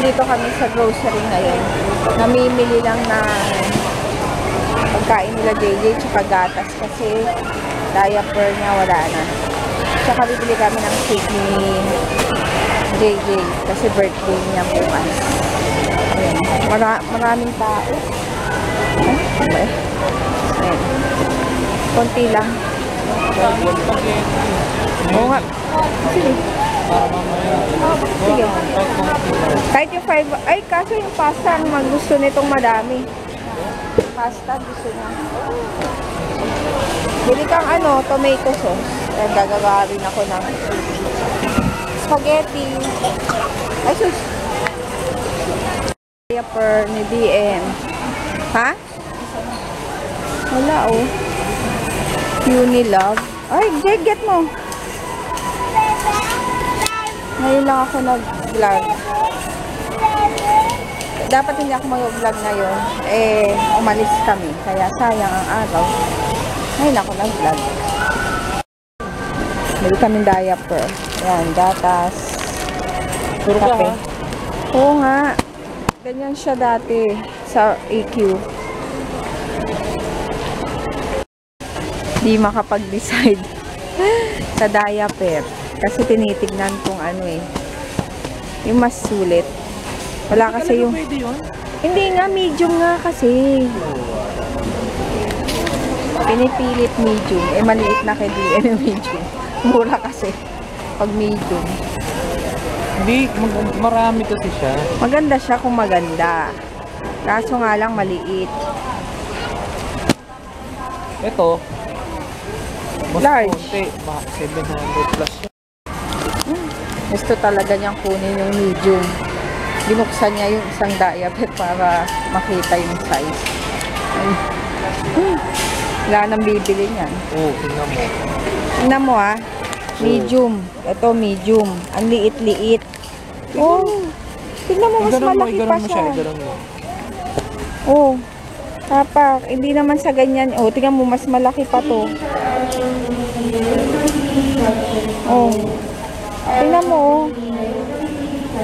Nandito kami sa grocery ngayon. Namimili lang na pagkain nila JJ tsaka gatas kasi diaper niya wala na. Tsaka bibili kami ng cake ni JJ kasi birthday niya bukas. Ayan. Maraming tao. Okay. Ayan. Konti lang. Oo nga. Sige. Sige. Kahit yung 5, ay kaso yung pasta ang gusto nitong madami. Pasta gusto niya. Bili kang tomato sauce. Ayan, gagawa rin ako ng spaghetti. Ay sus. Diaper ni DN. Ha? Wala oh. Unilove. Ay, get mo. Ngayon lang ako nag-vlog. Dapat hindi ako mag-vlog ngayon. Umalis kami. Kaya sayang ang araw. Ngayon ako nag-vlog. Bili kami diaper. Yan, gatas. Puro ka ha? Oo nga. Ganyan siya dati sa EQ. Di makapag-decide sa diaper. Kasi tinitignan kung yung mas sulit. Wala kasi yung... Pwede yun? Hindi nga, medium nga kasi. Pinipilit medium. Maliit na kay DN yung medium. Mura kasi pag medium. Hindi, marami kasi siya. Maganda siya kung maganda. Kaso nga lang maliit. Ito, mas large. konti. 700 plus. Gusto talaga niyang kunin yung medium. Binuksan niya yung isang diaper para makita yung size. Wala nang bibili niyan. Oo, tingnan mo. Tingnan mo ah. Medium. Ito medium. Ang liit-liit. Oh. Tingnan mo, mas malaki pa siya. Oh. Tapak. Hindi naman sa ganyan. Oh, tingnan mo, mas malaki pa to. Oh. Tingnan mo, oh.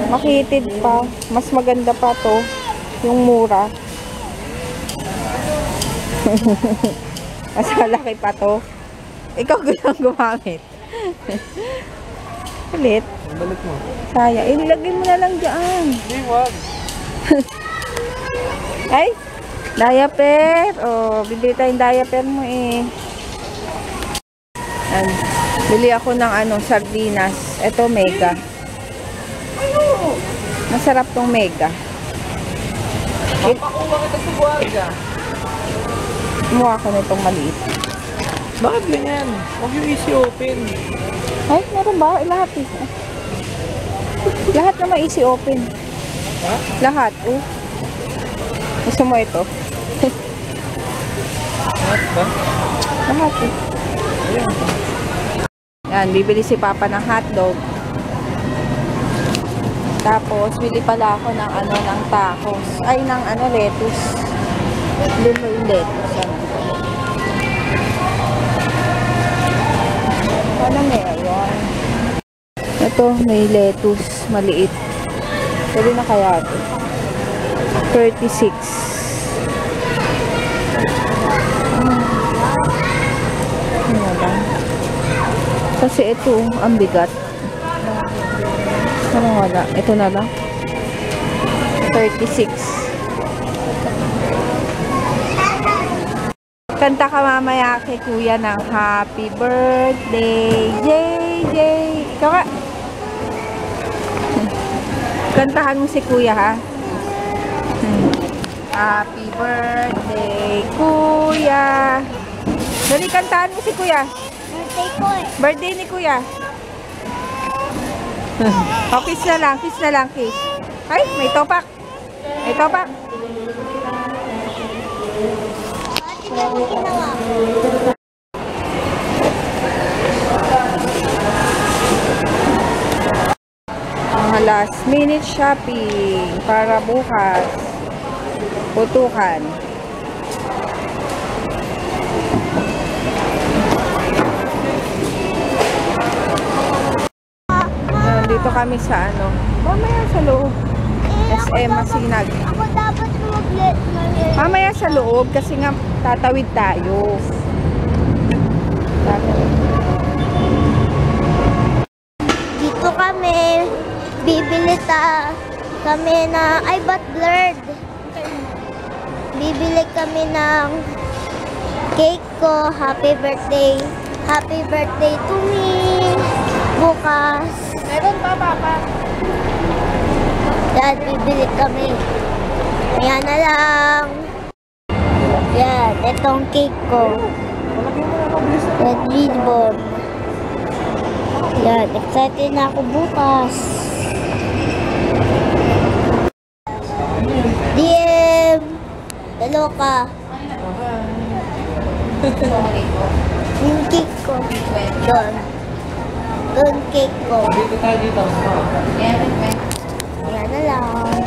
Makitid pa. Mas maganda pa to. Yung mura. Mas malaki pa to. Ikaw gulang gumamit. Ulit. Balik mo. Sayang. Ilagay mo na lang dyan. Hindi, wag. Ay, diaper. Oh, bibili tayong diaper mo eh. Yan. Bili ako ng sardinas. Ito, mega. Masarap tong mega. Mapakuha kita sa buwaga. Kumuha ko nitong maliit. Bakit ganyan? Huwag yung easy open. Ay, meron ba? Lahat eh. Lahat naman easy open. Ha? Lahat, oh. Gusto mo ito? Lahat ba? Lahat eh. Ayan. Yan, bibili si Papa ng hotdog. Tapos, bili pala ako ng ng tacos. Ay, ng lettuce. Hindi mo yung lettuce. Ano meron? Ito, may lettuce. Maliit. Pwede na kaya ito. 36. Ano lang? Kasi ito, ang bigat. Ano wala? Ito na lang. 36. Kanta ka mamaya kay kuya ng happy birthday, JJ. Ikaw ka. Kantahan mo si kuya, ha? Happy birthday, kuya. Dali, kantahan mo si kuya. Birthday ko eh. Birthday ni kuya. O, kiss na lang, kiss na lang, kiss. Ay, may topak. May topak. Mga last minute shopping para bukas. Putukan. Dito kami sa mamaya sa loob. SM Masinag. Ako dapat mag-let na Mamaya sa loob kasi nga tatawid tayo. Dito kami, bibili kami na, ay ba't blurred? Bibili kami ng cake ko, happy birthday to me, bukas. Meron pa, Papa. Yan, bibili kami. Yan na lang. Yan, itong cake ko. Red ribbon. Yan, excited na ako bukas. DM! Hello ka. Yung cake ko. Doon. Doon cake ko. Dito tayo dito. Yan na lang.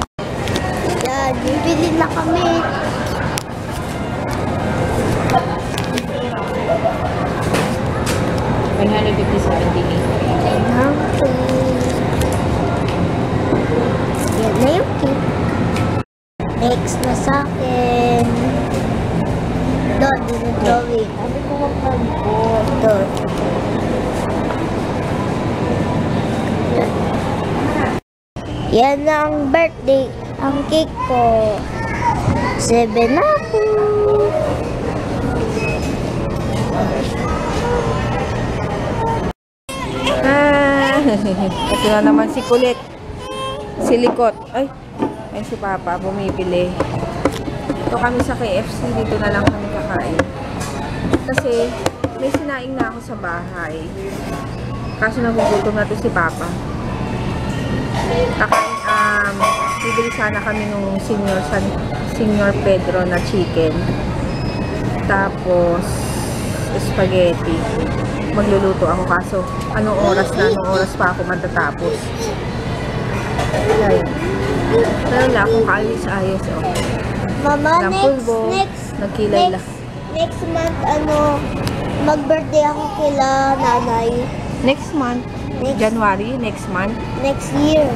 Yan, bibili na kami. Yan na yung cake. Next na sa akin. Doon, din ang drawing. Sabi ko magpagpot. Doon. Yan ang birthday. Ang cake ko. 7 na ako. Ito na naman si Kulit. Si Likot. Ay, si Papa bumibili. Ito kami sa KFC. Dito na lang kami kakain. Kasi may sinaing na ako sa bahay. Kaso nagugutom na to si Papa. Bibili sana kami nung Senior Pedro na chicken. Tapos spaghetti. Magluluto ako kaso anong oras pa ako matatapos. Ayun. Pero wala akong kaalis ayos. Oh. Mama, Walang pulbo, nagkilay lang. next month, mag-birthday ako kila nanay. Next month, January, next month. Next year.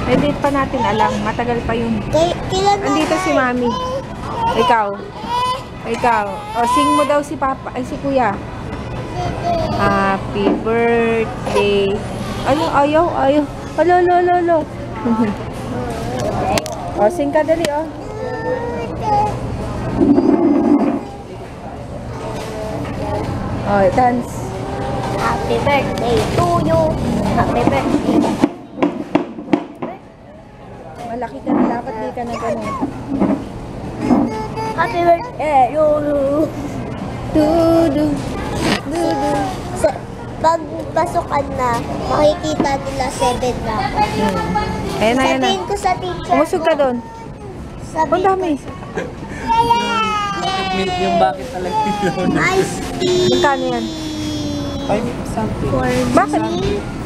May date pa natin alam, matagal pa yun. Kila nanay. Andito si Mami. Ikaw. O, sing mo daw si Papa, ay si Kuya. Happy birthday. Ayaw. Alo. O, sing ka dali, o. O, dance. Happy birthday to you. Happy birthday. Malaki ka na, dapat di ka na ganun. Happy birthday to you. Dudu. Pagpasukan na, makikita nila 7 na ako. Ayan na. Sabihin ko sa teacher Umusog ka doon. Ang Sabihin dami. Yung bakit talaga yun. Ice tea. Magkano yan? 5 something. Bakit?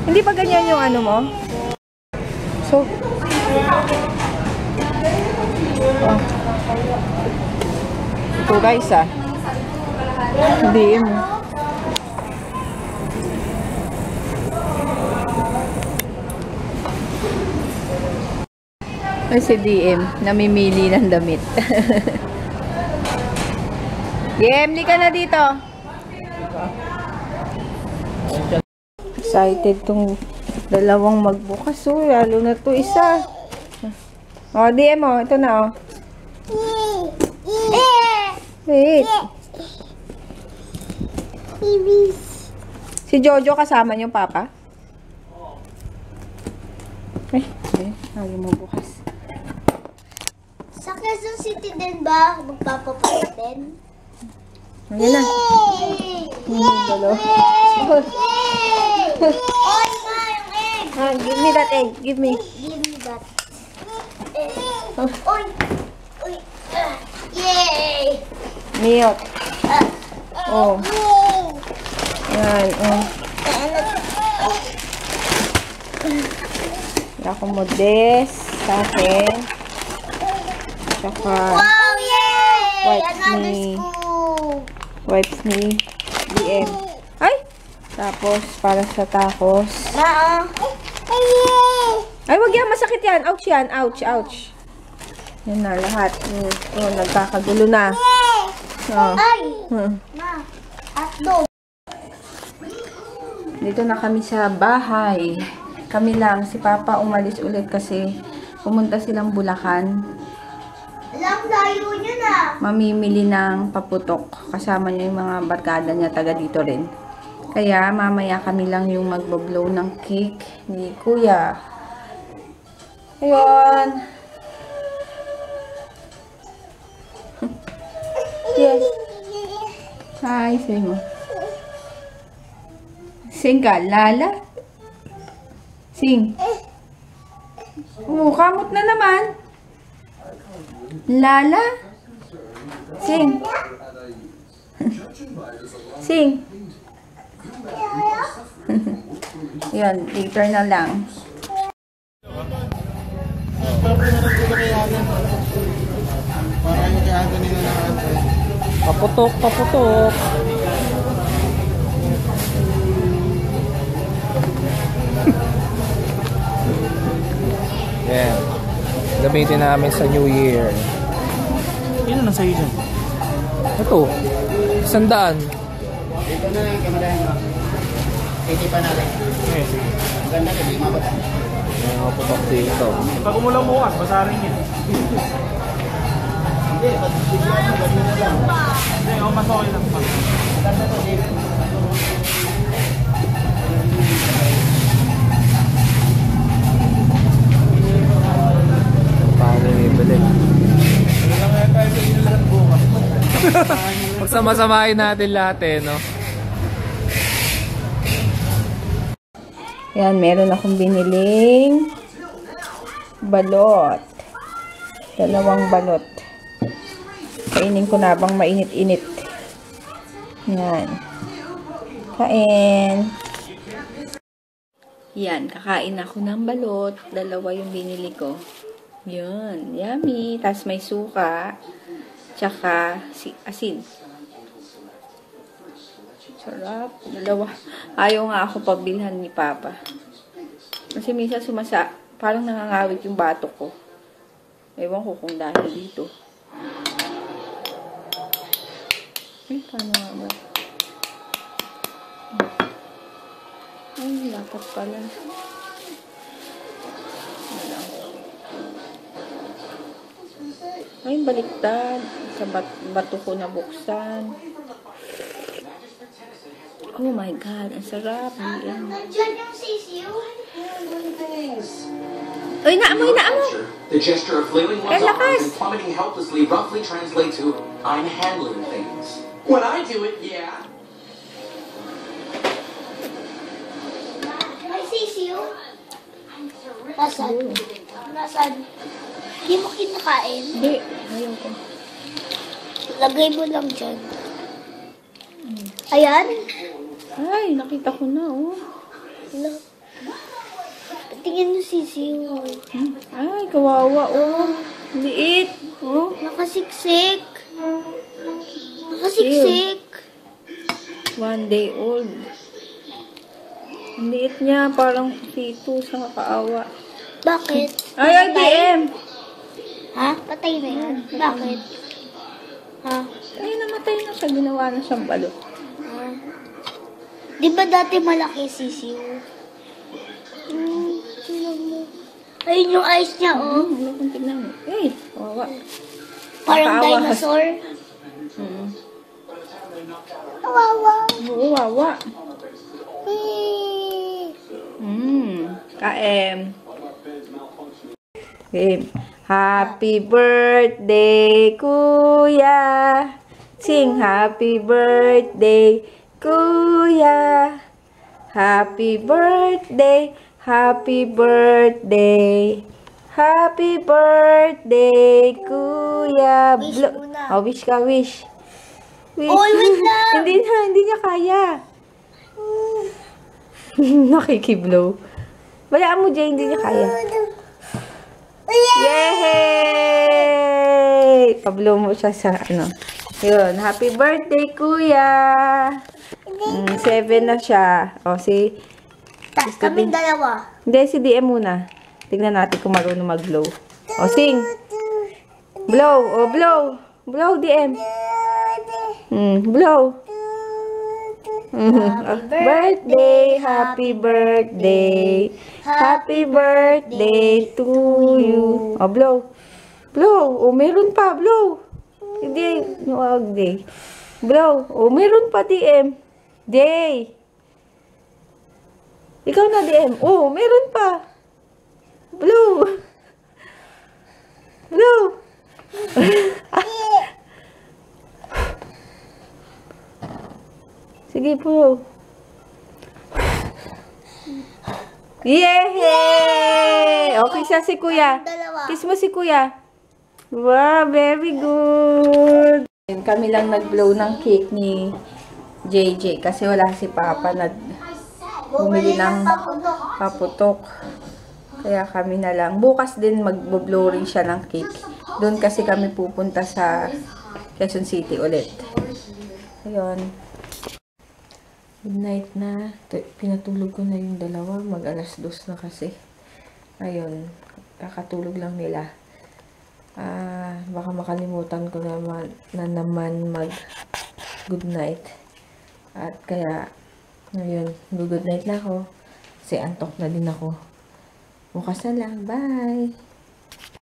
Hindi ba ganyan yung ano mo? So, oh. Ito guys Hindi Ay, si DM, namimili ng damit. DM, di ka na dito. Excited tong dalawang magbukas. Oh, lalo na to isa. Oh, DM mo. Ito na, oh. Wait. Si Jojo kasama niyo, Papa? Ay, ayaw mo bukas. Sa Quezon City din ba? Magpapapala din? Ayan na. Dalawa. Oy, ma, yung egg! Give me that egg. Give me. Give me that. Oy! Oy! Yay! Milk. Oh. Yan. Oh. Ako modest. Sa akin. Tsaka Wow, yay! Wipes Another ni- scoop! wipes ni DM. Ay! Tapos, para sa tacos. Ma, Ay, wag yan. Masakit yan. Ouch yan. Ouch, ouch. Yan na, lahat. Nagkakagulo na. Ay! Ma, hotdog. Dito na kami sa bahay. Kami lang. Si Papa umalis ulit kasi pumunta silang Bulacan. Alam, layo niya na. Mamimili ng paputok. Kasama niya yung mga barkada niya, taga dito rin. Kaya mamaya kami lang yung magbablow ng cake ni Kuya. Ayun. Yes. Hi, say mo. Sing ka, Lala. Sing. Kamot na naman. Lala. Sing. Sing. Yan, later na lang. Paputok, paputok. Yan. Gamitin namin sa New Year. Yun na sa'yo dyan. Ito. 100. Dito na yung kamadahan mo. Titipan natin. Okay, sige. Ang ganda na, di mabata. May mga putok dito. Pag umulang bukas, basarin yun. Hindi, pag bigyan mo, gano'n mo lang. Hindi, mas okay lang. Ang ganda to, Dave. Paano yung ibalik? Hindi lang kaya tayo sa inulan bukas. Pagsama-samahin natin lahat eh, no? Yan, meron akong biniling balot. 2 balot. Kainin ko na bang mainit-init. Yan. Kain. Yan, kakain ako ng balot. 2 yung binili ko. Yan, yummy. Tapos may suka. Tsaka asin. Sarap. 2. Ayaw nga ako pabilhan ni Papa. Kasi minsan parang nangangawit yung batok ko. Ewan ko kung dahil dito. Ay, paano nga ba? Ay, dapat pala. Wala. Ay, baliktad. Sa bato ko nabuksan. Oh my God, ang sarap. Ayan. Nandiyan yung sisiyo. Uy, naamoy, naamoy! The gesture of flailing one's Kaya lakas. arms and plummeting helplessly roughly translates to, I'm handling things. When I do it, yeah. May sisiyo. Nasaan? Nasaan? Hindi mo kinakain? Hindi, ayaw ko. Lagay mo lang dyan. Ayan. Ay, nakita ko na, oh. Wala. Tingin mo sisiyo. Ay, kawawa, oh. Liit, oh. Nakasiksik. Nakasiksik. 1 day old. Ang liit niya, parang fetus, sa kakaawa. Bakit? Ay, IBM! Ha? Patay na yan. Bakit? Ha? Ay, namatay na siya, ginawa na siyang balot. Ha? Di ba dati malaki sisiyo? Tingnan mo. Ayun yung eyes niya, oh. Ano kung tignan mo? Eh, kawawa. Parang Nakaawa. dinosaur. Hmm. Kawawa. Oo, wawa. Eh. Kaem. Game. Happy birthday, Kuya. Sing happy birthday, Kuya. Happy birthday, happy birthday. Happy birthday, Kuya. Wish muna. Oh, wish ka, wish. Wish. Oy, wait lang. hindi niya kaya. Nakikiblow. Bayaan mo, Jay, hindi niya kaya. Yay! Pablow mo siya sa ano. Yun, happy birthday, Kuya! 7 na siya. O, si... Kaming dalawa. Hindi, si DM muna. Tingnan natin kung marunong mag-blow. O, sing. Blow. O, blow. Blow, DM. Blow. Birthday, happy birthday. Happy birthday to you. O, blow. Blow. O, meron pa. Blow. Hindi. Huwag day. Blow. O, meron pa, DM. Day. Ikaw na, DM. O, meron pa. Blow. Blow. Sige po. Yay! Okay siya si kuya. Kiss mo si kuya. Wow, very good. Kami lang nag-blow ng cake ni JJ kasi wala si Papa na bumili ng paputok. Kaya kami na lang. Bukas din mag-blow rin siya ng cake. Doon kasi kami pupunta sa Quezon City ulit. Ayun. Good night na. Pinatulog ko na yung dalawa. Mag-2:00 na kasi. Ayun. Kakatulog lang nila. Baka makalimutan ko naman mag good night. At kaya, ayun. Good night na ako. Kasi antok na din ako. Bukas na lang. Bye!